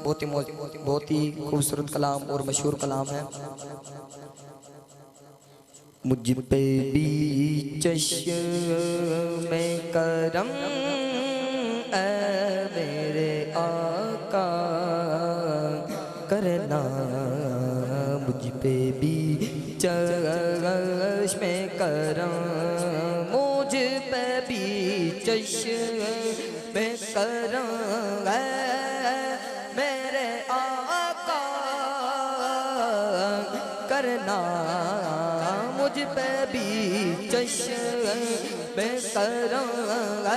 बहुत ही खूबसूरत कलाम और मशहूर कलाम है। मुझ पे भी चश्मे करम ऐ मेरे आका करना, मुझ पे भी चश्मे करम, मुझ पे भी चश्मे करम ऐ मेरे आका करना, मुझ पे भी चश्मे करम ऐ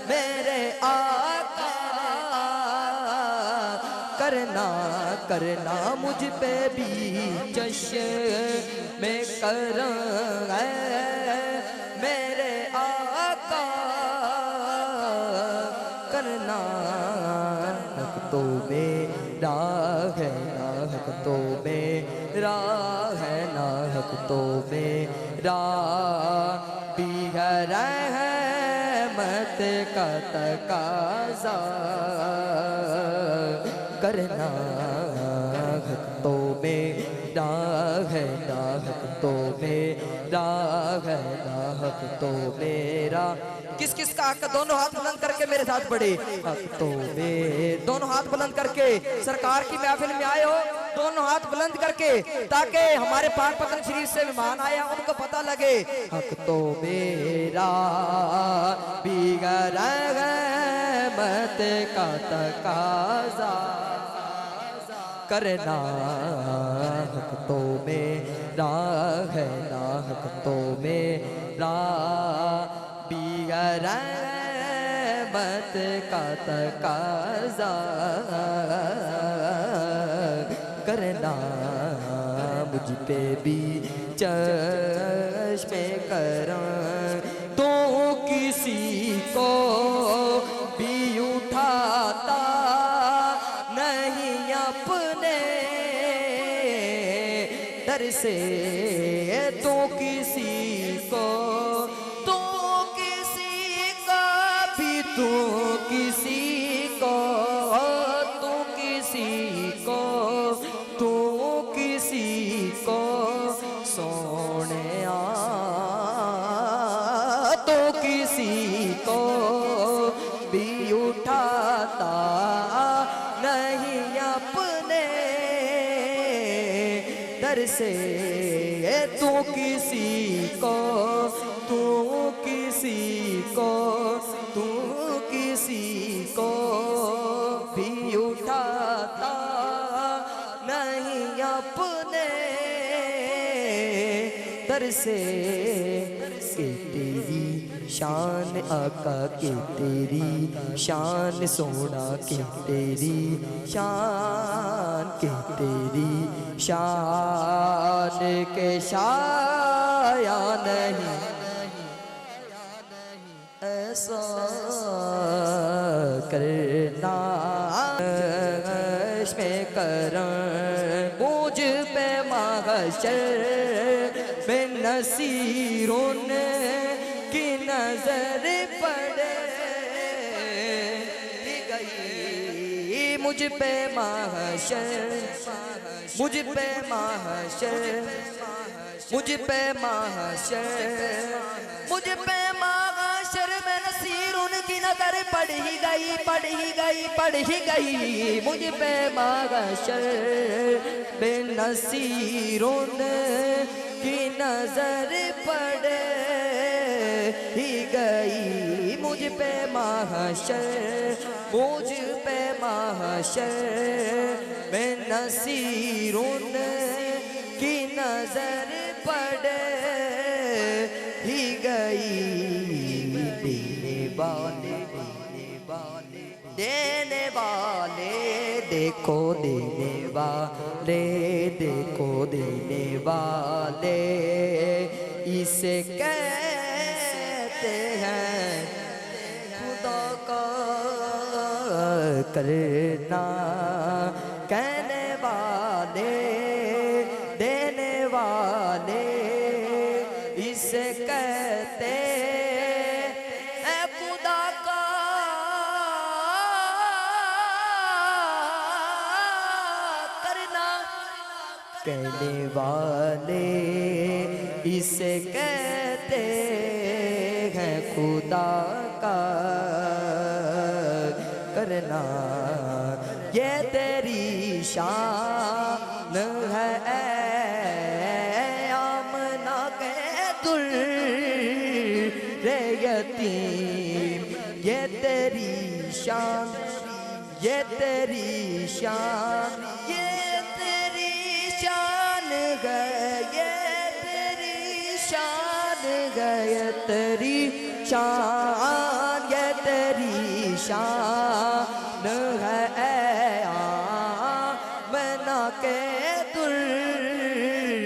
मेरे आका करना, करना मुझ पे भी चश्मे करम ऐ मेरे आका करना। हक तो मेरा है ना हक तो मेरा है ना हक तो मेरा भी है रहमत का तकाज़ा करना। हक तो मेरा है ना हक तो मेरा है ना हक तो मेरा। किस किस का हक? दोनों हाथ बुलंद करके मेरे साथ पढ़े। हक तो मेरा, दोनों हाथ बुलंद करके सरकार की महफिल में आए हो, दोनों हाथ बुलंद करके, ताकि हमारे पाक पतन शरीफ से मेहमान आया उनको पता लगे। हक तो मेरा भी रहमत का तकाज़ा करना। हक तो मेरा है ना हक तो मेरा भी रहमत का तकाज़ा करना, मुझ पे भी चश्मे करम, तो किसी को भी उठाता नहीं अपने दर से, तो किसी को, तो किसी का भी, तो किसी को, तो किसी को, तो किसी को सोने तो किसी को भी उठाता नहीं अपने दर से, तो किसी को, तू किसी को, तू किसी को भी उठाता नहीं अपने दर से। के तेरी शान आका के तेरी शान सोना के तेरी शान के तेरी शान के शाया नहीं ऐसा करना। में करम मुझ पे महशर में नसीरों की नजर पड़े गई, मुझ पे महशर, मुझ पे महशर, मुझ पे महशर, मुझ पे महशर में नसीर उनकी नजर पड़ ही गई, पड़ ही गई, पड़ ही गई, मुझ पे महशर में नसीर उनकी नजर पड़ ही गई, मुझ पे महशर, मुझ पे महशर में नसीर उनकी नजर पड़ ही गई। देने वाले देखो, देने वाले देखो, देने वाले इसे कहते हैं खुदा का करना। कहने वाले देने वाले इसे कहते हैं खुदा का कहने वाले इसे कहते हैं खुदा का करना, ये तेरी शान है आमना के दुर्रे यतीम, ये तेरी शान, ये तेरी शान, ये तेरी शान है, ये तेरी शान है, ये तेरी शान, ये तेरी शान है आमना के दुर्रे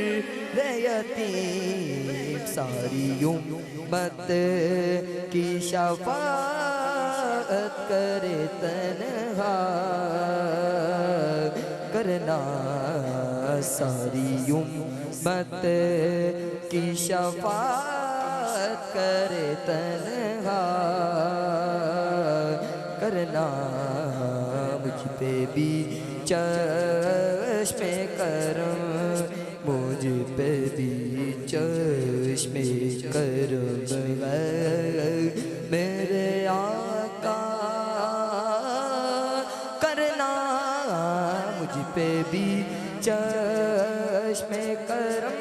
यतीम। सारी उम्मत की शफाअत करे तन्हा करना, सारी उम्मत की शफाअत करे तन्हा करना। मुझ पे भी चश्मे करम, मुझ पे भी चश्मे करम मेरे आका करना, मुझ पे भी चश्मे करम